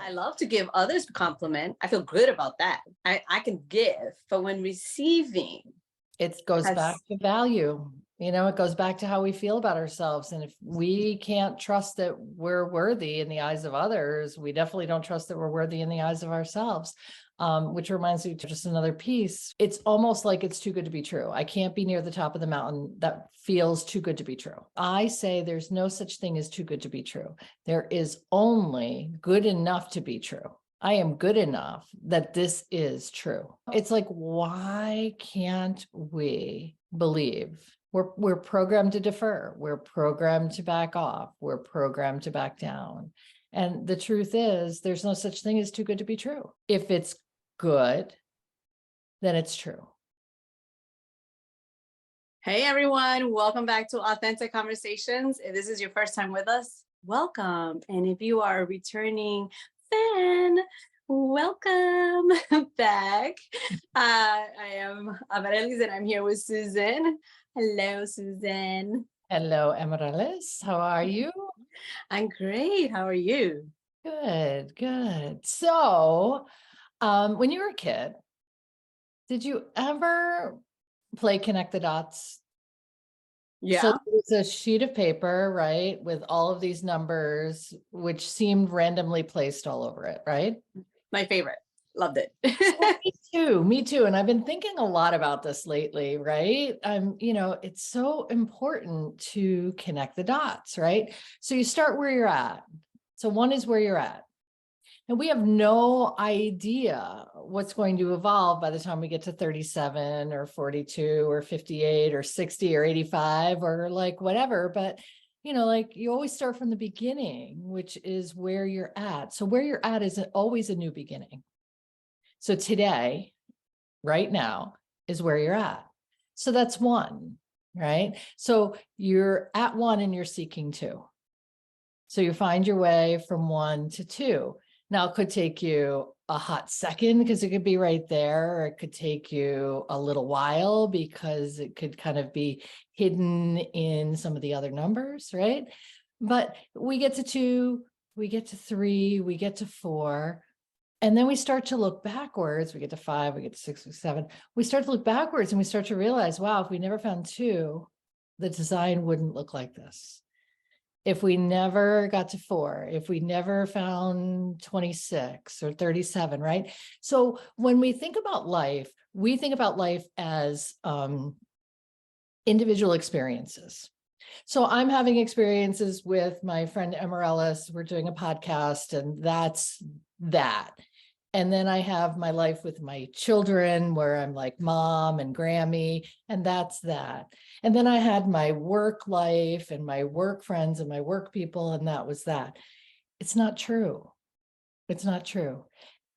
I love to give others a compliment. I feel good about that. I can give, but when receiving It goes has, back to value. It goes back to how we feel about ourselves. And if we can't trust that we're worthy in the eyes of others, we definitely don't trust that we're worthy in the eyes of ourselves. Which reminds me to just another piece. It's almost like it's too good to be true. I can't be near the top of the mountain. That feels too good to be true. I say there's no such thing as too good to be true. There is only good enough to be true. I am good enough that this is true. It's like, why can't we believe? We're programmed to defer. We're programmed to back off. We're programmed to back down. And the truth is, there's no such thing as too good to be true. If it's good, then it's true. hey everyone, welcome back to Authentic Conversations. If this is your first time with us, welcome. And if you are a returning fan, welcome back. I am Amaryllis and I'm here with Susan. Hello, Susan. Hello, Amaryllis. How are you? I'm great. How are you? Good, good. So, when you were a kid, did you ever play Connect the Dots? Yeah. So it's a sheet of paper, right, with all of these numbers, which seemed randomly placed all over it, right? My favorite. Loved it. Me too. And I've been thinking a lot about this lately, right? It's so important to connect the dots, right? So you start where you're at. So 1 is where you're at. And we have no idea what's going to evolve by the time we get to 37 or 42 or 58 or 60 or 85 or like whatever. But, you always start from the beginning, which is where you're at. So where you're at is always a new beginning. So today, right now, is where you're at. So that's 1, right? So you're at 1 and you're seeking 2. So you find your way from 1 to 2. Now, it could take you a hot second because it could be right there, or it could take you a little while because it could kind of be hidden in some of the other numbers, right? But we get to 2, we get to 3, we get to 4, and then we start to look backwards. We get to 5, we get to 6, 7. We start to look backwards and we start to realize, wow, if we never found 2, the design wouldn't look like this. If we never got to 4, if we never found 26 or 37, right? So when we think about life, we think about life as individual experiences. So I'm having experiences with my friend Amaryllis. We're doing a podcast, and that's that. And then I have my life with my children where I'm like mom and Grammy, and that's that. And then I had my work life and my work friends and my work people, and that was that. It's not true. It's not true.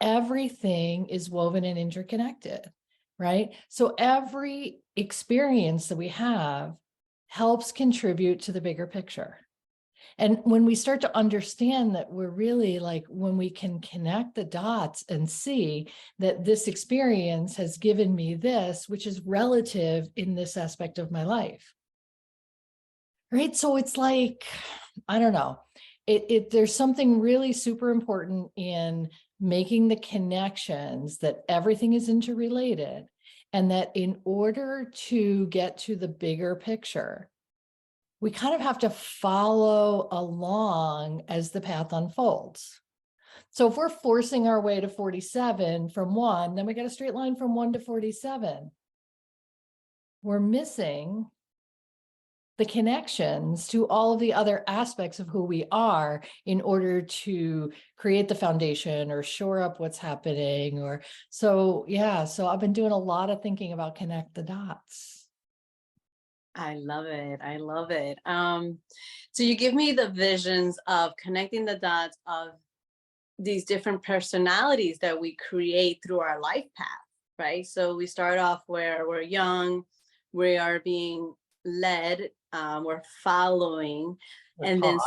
Everything is woven and interconnected, right? So every experience that we have helps contribute to the bigger picture. And when we start to understand that we're really like, when we can connect the dots and see that this experience has given me this, which is relative in this aspect of my life. Right. So it's like, I don't know, there's something really super important in making the connections that everything is interrelated, and that in order to get to the bigger picture, we kind of have to follow along as the path unfolds. So if we're forcing our way to 47 from 1, then we got a straight line from 1 to 47. We're missing the connections to all of the other aspects of who we are in order to create the foundation or shore up what's happening. So I've been doing a lot of thinking about connect the dots. I love it. I love it. So you give me the visions of connecting the dots of these different personalities that we create through our life path, right? So we start off where we're young, we are being led, we're following, and then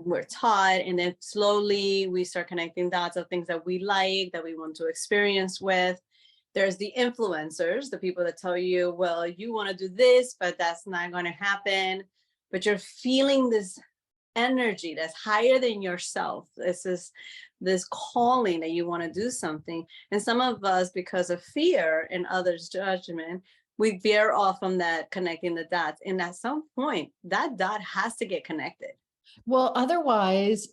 we're taught, and then slowly we start connecting dots of things that we like, that we want to experience with. There's the influencers, the people that tell you, well, you want to do this, but that's not going to happen. But you're feeling this energy that's higher than yourself. This calling that you want to do something. And some of us, because of fear and others' judgment, we veer off from that connecting the dots. And at some point, that dot has to get connected. Well, otherwise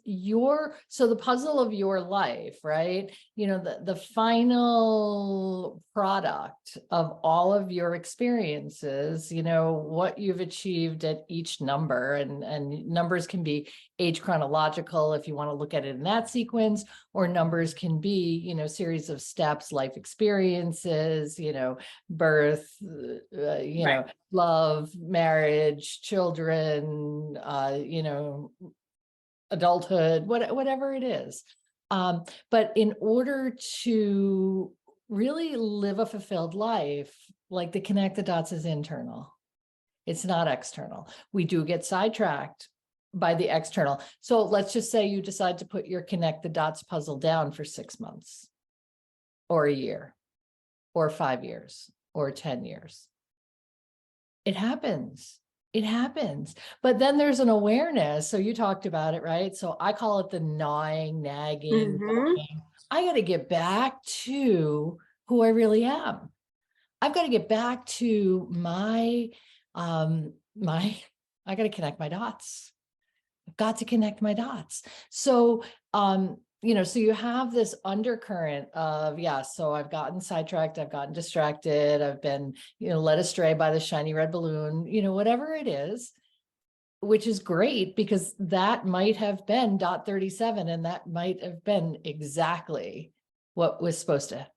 so the puzzle of your life, right? The final product of all of your experiences, what you've achieved at each number, and numbers can be age chronological if you want to look at it in that sequence, or numbers can be, series of steps, life experiences, birth, Right. love, marriage, children, adulthood, whatever it is. But in order to really live a fulfilled life, like the connect the dots is internal. It's not external. We do get sidetracked by the external. So let's just say you decide to put your connect the dots puzzle down for 6 months or a year or 5 years or 10 years. It happens. It happens. But then there's an awareness. So you talked about it, right? So I call it the gnawing, nagging. Mm-hmm. I got to get back to who I really am. I've got to get back to I got to connect my dots. I've got to connect my dots. So, so you have this undercurrent of, so I've gotten sidetracked, I've gotten distracted, I've been, led astray by the shiny red balloon, whatever it is, which is great because that might have been dot 37 and that might have been exactly what was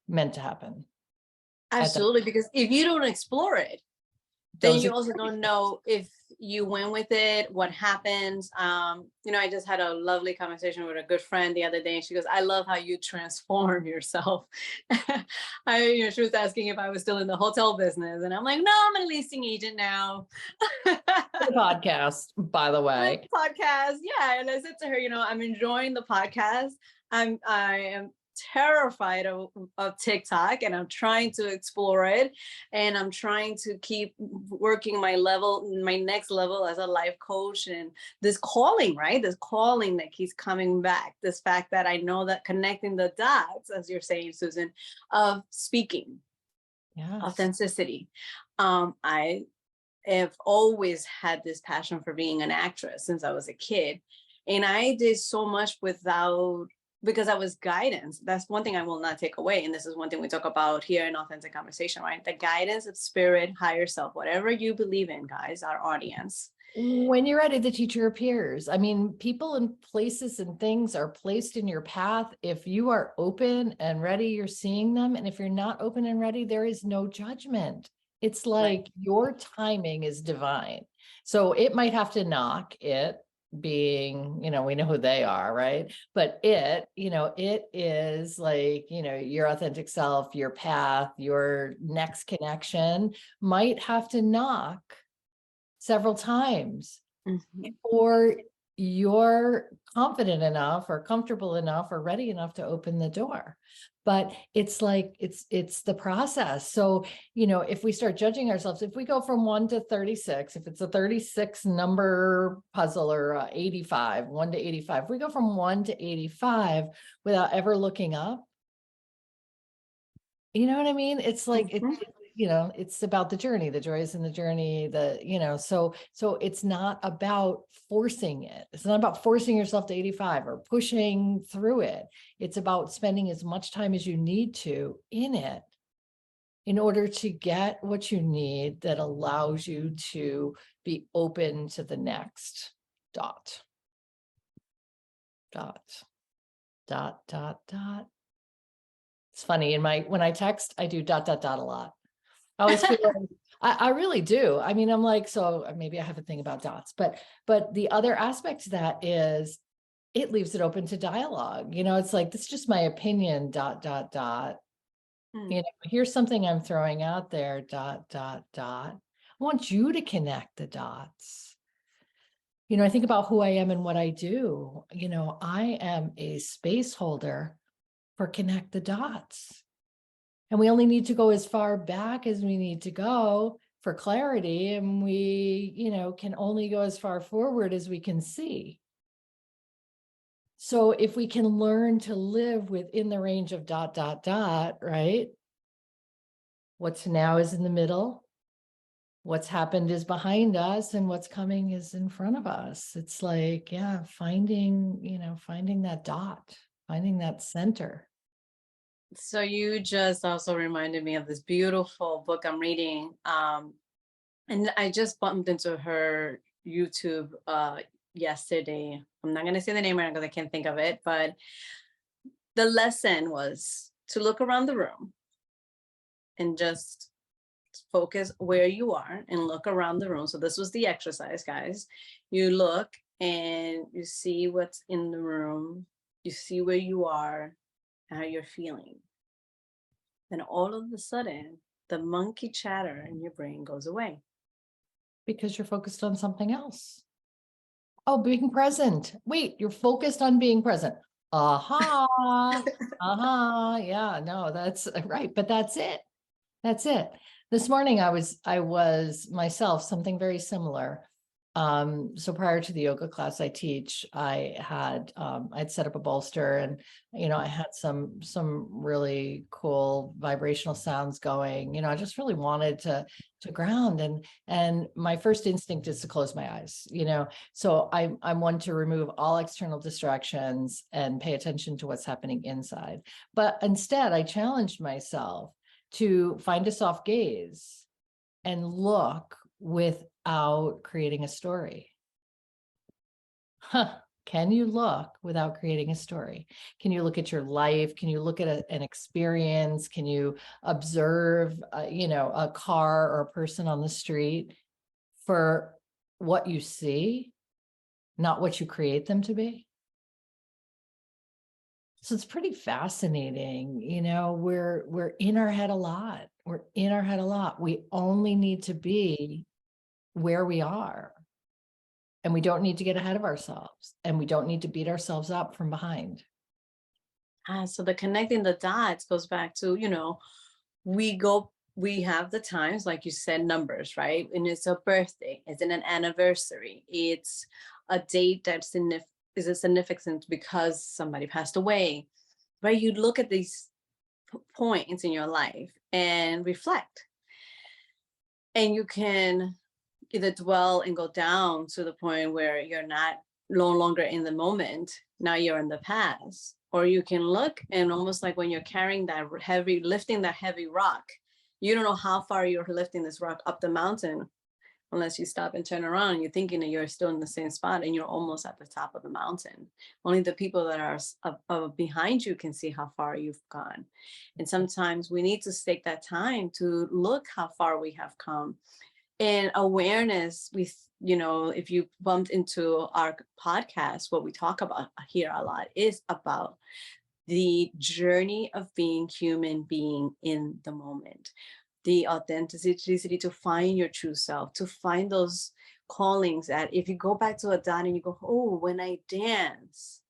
meant to happen. Absolutely. Because if you don't explore it, then you also don't know if you went with it, what happens. I just had a lovely conversation with a good friend the other day, and she goes, I love how you transform yourself. She was asking if I was still in the hotel business, and I'm like, no, I'm a leasing agent now. The podcast, by the way. Podcast, yeah. And I said to her, I'm enjoying the podcast. I am terrified of TikTok, and I'm trying to explore it, and I'm trying to keep working my next level as a life coach, and this calling, right? This calling that keeps coming back, this fact that I know that connecting the dots, as you're saying, Susan, of speaking, authenticity. I have always had this passion for being an actress since I was a kid, and I did so much because I was guidance. That's one thing I will not take away. And this is one thing we talk about here in Authentic Conversation, right? The guidance of spirit, higher self, whatever you believe in, guys, our audience. When you're ready, the teacher appears. I mean, people and places and things are placed in your path. If you are open and ready, you're seeing them. And if you're not open and ready, there is no judgment. It's like your timing is divine. So it might have to knock, it being, we know who they are, right? But it is like, your authentic self, your path, your next connection might have to knock several times before you're confident enough or comfortable enough or ready enough to open the door. But it's like, it's the process. So, if we start judging ourselves, if we go from 1 to 36, if it's a 36 number puzzle, or 85, 1 to 85, if we go from 1 to 85 without ever looking up, you know what I mean? It's like, it's about the journey, the joys in the journey, so it's not about forcing it. It's not about forcing yourself to 85 or pushing through it. It's about spending as much time as you need to in it in order to get what you need that allows you to be open to the next dot. It's funny, when I text, I do ... a lot. I always feel like, I really do. I mean, I'm like, so maybe I have a thing about dots, but the other aspect to that is it leaves it open to dialogue. It's like, this is just my opinion, ... Here's something I'm throwing out there, ... I want you to connect the dots. I think about who I am and what I do. I am a space holder for connect the dots. And we only need to go as far back as we need to go for clarity. And we, can only go as far forward as we can see. So if we can learn to live within the range of ... right? What's now is in the middle. What's happened is behind us, and what's coming is in front of us. It's like, yeah, finding that dot, finding that center. So you just also reminded me of this beautiful book I'm reading. And I just bumped into her YouTube yesterday. I'm not gonna say the name right now because I can't think of it, but the lesson was to look around the room and just focus where you are and look around the room. So this was the exercise, guys. You look and you see what's in the room, you see where you are, how you're feeling. Then all of a sudden, the monkey chatter in your brain goes away. Because you're focused on something else. Oh, being present. Wait, you're focused on being present. Aha. Yeah, no, that's right. But that's it. That's it. This morning I was myself something very similar. So prior to the yoga class I teach, I'd set up a bolster, and I had some really cool vibrational sounds going. I just really wanted to ground, and my first instinct is to close my eyes. So I'm one to remove all external distractions and pay attention to what's happening inside. But instead I challenged myself to find a soft gaze and look without creating a story. Can you look without creating a story? Can you look at your life? Can you look at an experience? Can you observe, a car or a person on the street for what you see, not what you create them to be? So it's pretty fascinating. We're in our head a lot. We're in our head a lot. We only need to be where we are, and we don't need to get ahead of ourselves, and we don't need to beat ourselves up from behind. So the connecting the dots goes back to, we have the times, like you said, numbers, right? And it's a birthday, it's an anniversary, it's a date that's is a significant because somebody passed away, right? You look at these points in your life and reflect, and you can either dwell and go down to the point where you're no longer in the moment, now you're in the past. Or you can look, and almost like when you're lifting that heavy rock, you don't know how far you're lifting this rock up the mountain unless you stop and turn around, and you're thinking that you're still in the same spot and you're almost at the top of the mountain. Only the people that are behind you can see how far you've gone. And sometimes we need to take that time to look how far we have come. And awareness, if you bumped into our podcast, what we talk about here a lot is about the journey of being human, being in the moment, the authenticity to find your true self, to find those callings that if you go back to a dot and you go, oh, when I dance,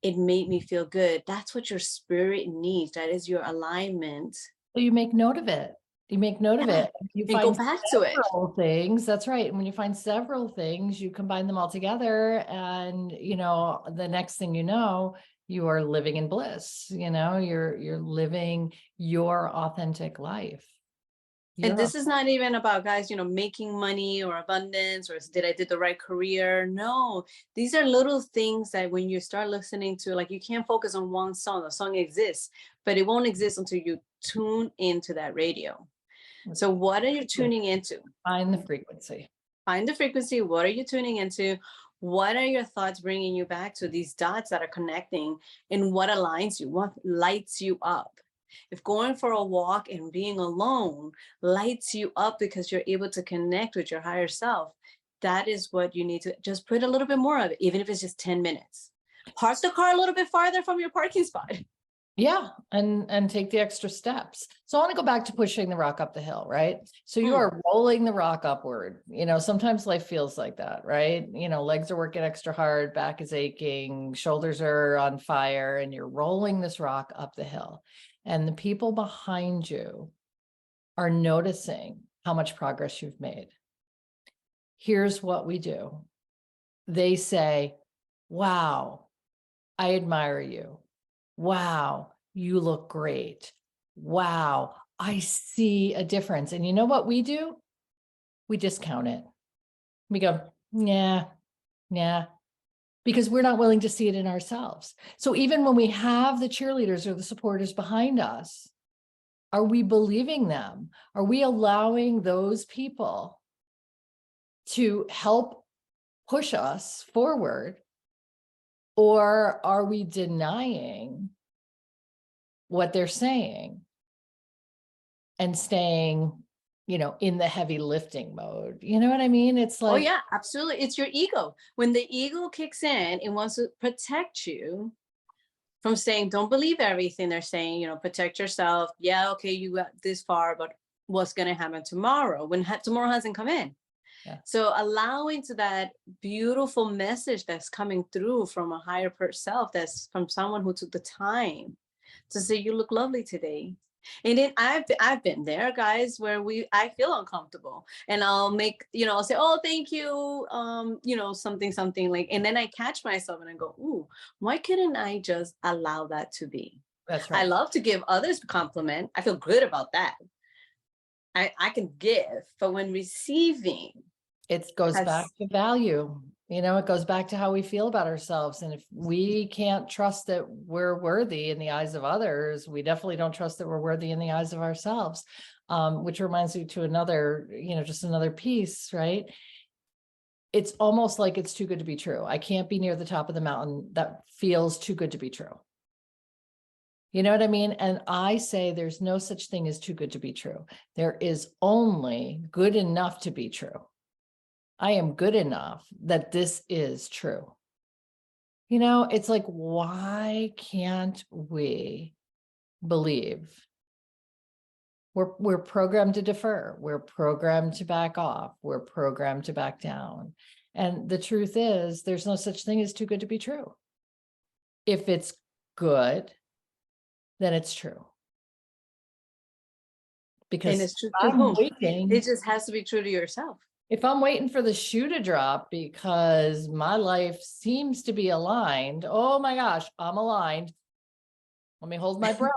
it made me feel good. That's what your spirit needs. That is your alignment. So you make note of it. You make note of it. You and go back to it. Several things. That's right. And when you find several things, you combine them all together, and the next thing you know, you are living in bliss. You're living your authentic life. And this is not even about, guys, making money or abundance or did I did the right career? No, these are little things that when you start listening to, like, you can't focus on one song. The song exists, but it won't exist until you tune into that radio. So what are you tuning into? Find the frequency. Find the frequency. What are you tuning into? What are your thoughts bringing you back to these dots that are connecting, and what aligns you? What lights you up? If going for a walk and being alone lights you up because you're able to connect with your higher self, that is what you need to just put a little bit more of it, even if it's just 10 minutes. Park the car a little bit farther from your parking spot. Yeah, and take the extra steps. So I want to go back to pushing the rock up the hill, right? So you are rolling the rock upward. Sometimes life feels like that, right? Legs are working extra hard, back is aching, shoulders are on fire, and you're rolling this rock up the hill. And the people behind you are noticing how much progress you've made. Here's what we do. They say, wow, I admire you. Wow, you look great. Wow, I see a difference. And you know what we do? We discount it. We go, yeah, yeah, because we're not willing to see it in ourselves. So even when we have the cheerleaders or the supporters behind us, are we believing them? Are we allowing those people to help push us forward? Or are we denying what they're saying and staying, in the heavy lifting mode? You know what I mean? It's Oh like, yeah, absolutely. It's your ego. When the ego kicks in, it wants to protect you from saying, don't believe everything they're saying, protect yourself. Yeah, okay, you got this far, but what's going to happen tomorrow when tomorrow hasn't come in? yeah. So allowing to that beautiful message that's coming through from a higher self, that's from someone who took the time to say, you look lovely today. And then I've been there, guys, where I feel uncomfortable, and I'll make, I'll say, oh, thank you, something like, and then I catch myself and I go, ooh, why couldn't I just allow that to be? That's I right. love to give others a compliment. I feel good about that. I can give, but when receiving, It goes back has to value. It goes back to how we feel about ourselves. And if we can't trust that we're worthy in the eyes of others, we definitely don't trust that we're worthy in the eyes of ourselves. Which reminds me to another, just another piece, right? It's almost like it's too good to be true. I can't be near the top of the mountain. That feels too good to be true. You know what I mean? And I say there's no such thing as too good to be true. There is only good enough to be true. I am good enough that this is true. It's like, why can't we believe? We're programmed to defer. We're programmed to back off. We're programmed to back down. And the truth is, there's no such thing as too good to be true. If it's good, then it's true. and Because it's true to I'm whom? waiting. It just has to be true to yourself. If I'm waiting for the shoe to drop because my life seems to be aligned, oh my gosh, I'm aligned. Let me hold my breath,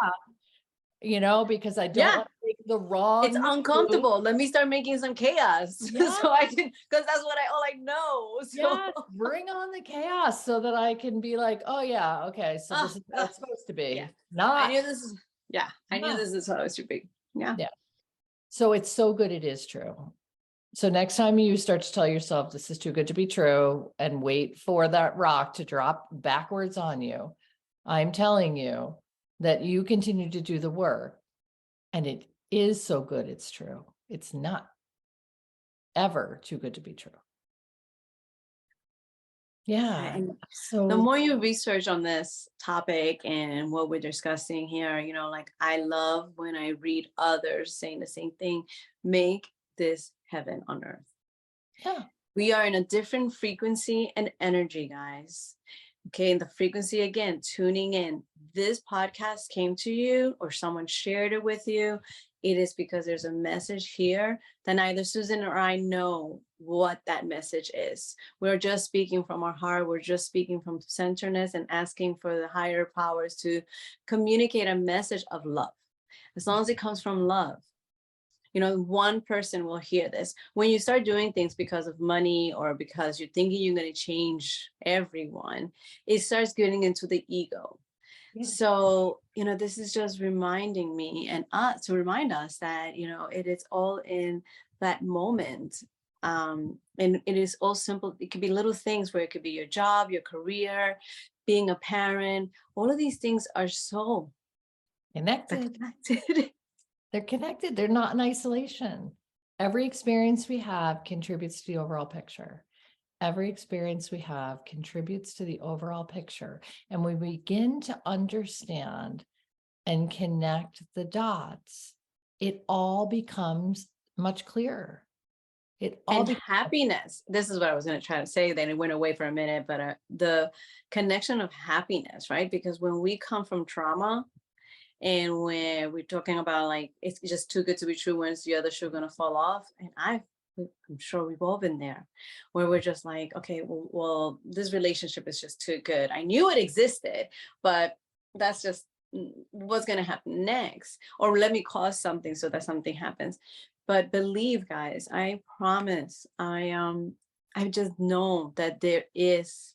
because I don't Yeah, want to take the it's wrong move. uncomfortable. Let me start making some chaos Yeah, so I can, because that's all I know. So yes, bring on the chaos so that I can be like, oh yeah, okay, so ah, this is how ah, it's supposed to yeah, be. I Not, knew this is, yeah, I knew not. this is how it should be. Yeah. Yeah. So it's so good it is true. So next time you start to tell yourself this is too good to be true and wait for that rock to drop backwards on you, I'm telling you that you continue to do the work, and it is so good it's true. It's not ever too good to be true. Yeah. And the So more you research on this topic and what we're discussing here, like I love when I read others saying the same thing, make this heaven on earth. yeah, We are in a different frequency and energy, guys. Okay, and the frequency again, tuning in. This podcast came to you or someone shared it with you. It is because there's a message here that neither Susan or I know what that message is. We're just speaking from our heart. We're just speaking from centeredness and asking for the higher powers to communicate a message of love. As long as it comes from love, one person will hear this. When you start doing things because of money or because you're thinking you're going to change everyone, it starts getting into the ego. yeah. So, this is just reminding me and us to remind us that, it is all in that moment. And it is all simple. It could be little things where it could be your job, your career, being a parent. All of these things are so Connected. connected. They're connected. They're not in isolation. Every experience we have contributes to the overall picture. Every experience we have contributes to the overall picture. And we begin to understand and connect the dots, it all becomes much clearer. It all And becomes happiness, this is what I was going to try to say, then it went away for a minute, but the connection of happiness, right? Because when we come from trauma and when we're talking about like it's just too good to be true, when's the other shoe going to fall off, and I've I'm sure we've all been there, where we're just like, okay, well, this relationship is just too good. I knew it existed, but that's just what's going to happen next. Or let me cause something so that something happens. But believe, guys, I promise, I just know that there is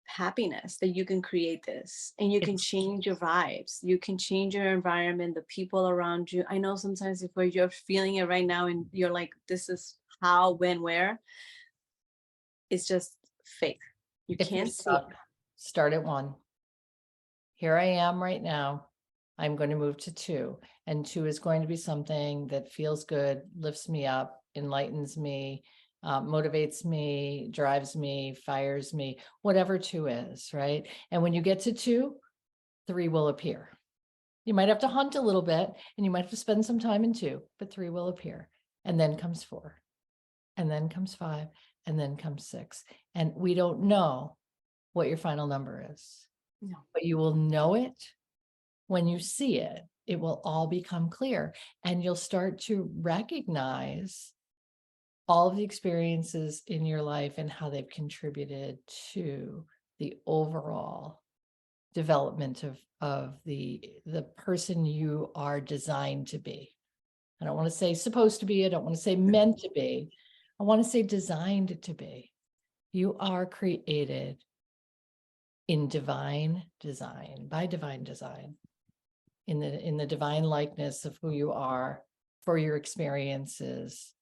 happiness, that you can create this and you can It's change your vibes, you can change your environment, the people around you. I know sometimes if where you're feeling it right now and you're like, this is how, when, where, it's just fake. You if you're can't see it. stuck, start at 1. Here I am right now. I'm going to move to 2, and 2 is going to be something that feels good, lifts me up, enlightens me, motivates me, drives me, fires me, whatever 2 is, right? And when you get to 2, 3 will appear. You might have to hunt a little bit and you might have to spend some time in 2, but 3 will appear. And then comes 4, and then comes 5, and then comes 6. And we don't know what your final number is, No. but you will know it when you see it. It will all become clear, and you'll start to recognize all of the experiences in your life and how they've contributed to the overall development of the person you are designed to be. I don't want to say supposed to be, I don't want to say meant to be, I want to say designed to be. You are created in divine design, by divine design, in the divine likeness of who you are, for your experiences,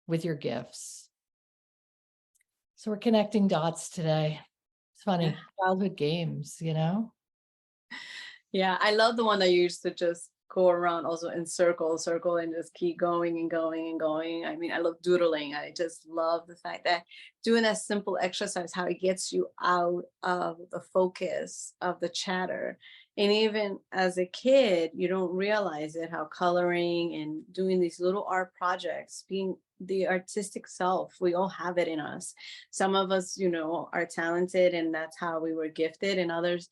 with your gifts. So we're connecting dots today. It's funny, childhood games, you know? Yeah, I love the one that you used to just go around also in circle, and just keep going and going and going. I mean, I love doodling. I just love the fact that doing that simple exercise, how it gets you out of the focus of the chatter. And even as a kid, you don't realize it, how coloring and doing these little art projects, being the artistic self, we all have it in us. Some of us, are talented and that's how we were gifted, and others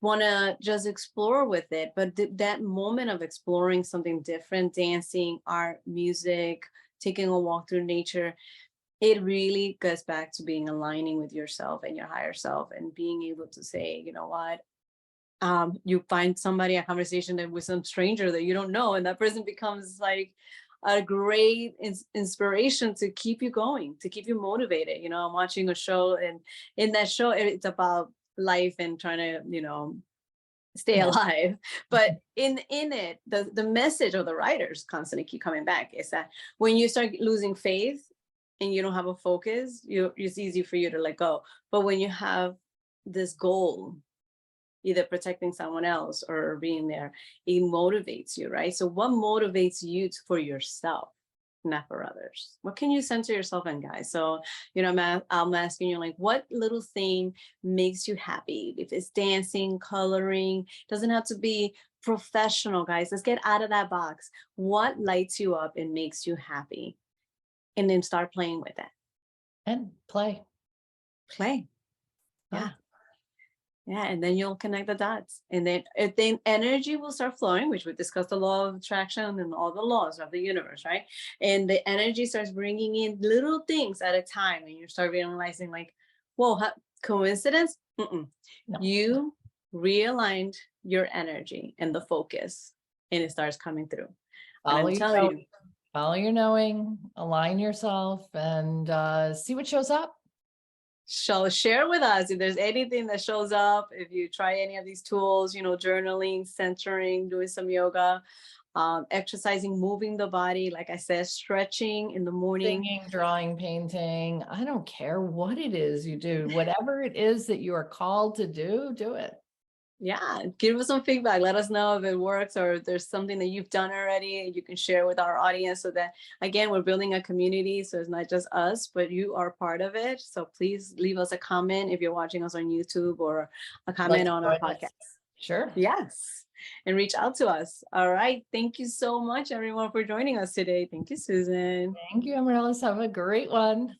want to just explore with it. But that moment of exploring something different, dancing, art, music, taking a walk through nature, it really goes back to being aligning with yourself and your higher self, and being able to say, you know what, you find somebody, a conversation that with some stranger that you don't know, and that person becomes like a great inspiration to keep you going, to keep you motivated. I'm watching a show, and in that show, it's about life and trying to, stay Yeah. alive. But in it, the message of the writers constantly keep coming back is that when you start losing faith and you don't have a focus, it's easy for you to let go. But when you have this goal, either protecting someone else or being there, it motivates you, right? So what motivates you for yourself, not for others? What can you center yourself in, guys? So, I'm asking you, like, what little thing makes you happy? If it's dancing, coloring, doesn't have to be professional, guys. Let's get out of that box. What lights you up and makes you happy? And then start playing with it. And play. Play. Play. Yeah. Yeah, and then you'll connect the dots, and then energy will start flowing, which we discussed, the law of attraction and all the laws of the universe, right? And the energy starts bringing in little things at a time, and you start realizing, like, whoa, coincidence? Mm-mm. No. You realigned your energy and the focus, and it starts coming through. And I'm telling you, Follow your knowing, align yourself, and see what shows up. so share with us if there's anything that shows up, if you try any of these tools, journaling, centering, doing some yoga, exercising, moving the body, like I said, stretching in the morning. Singing, drawing, painting. I don't care what it is you do. Whatever it is that you are called to do it. Yeah, give us some feedback. Let us know if it works or if there's something that you've done already and you can share with our audience, so that, again, we're building a community. So it's not just us, but you are part of it. So please leave us a comment if you're watching us on YouTube, or a comment on our podcast. Sure. Yes. And reach out to us. All right. Thank you so much, everyone, for joining us today. Thank you, Susan. Thank you, Amaryllis. Have a great one.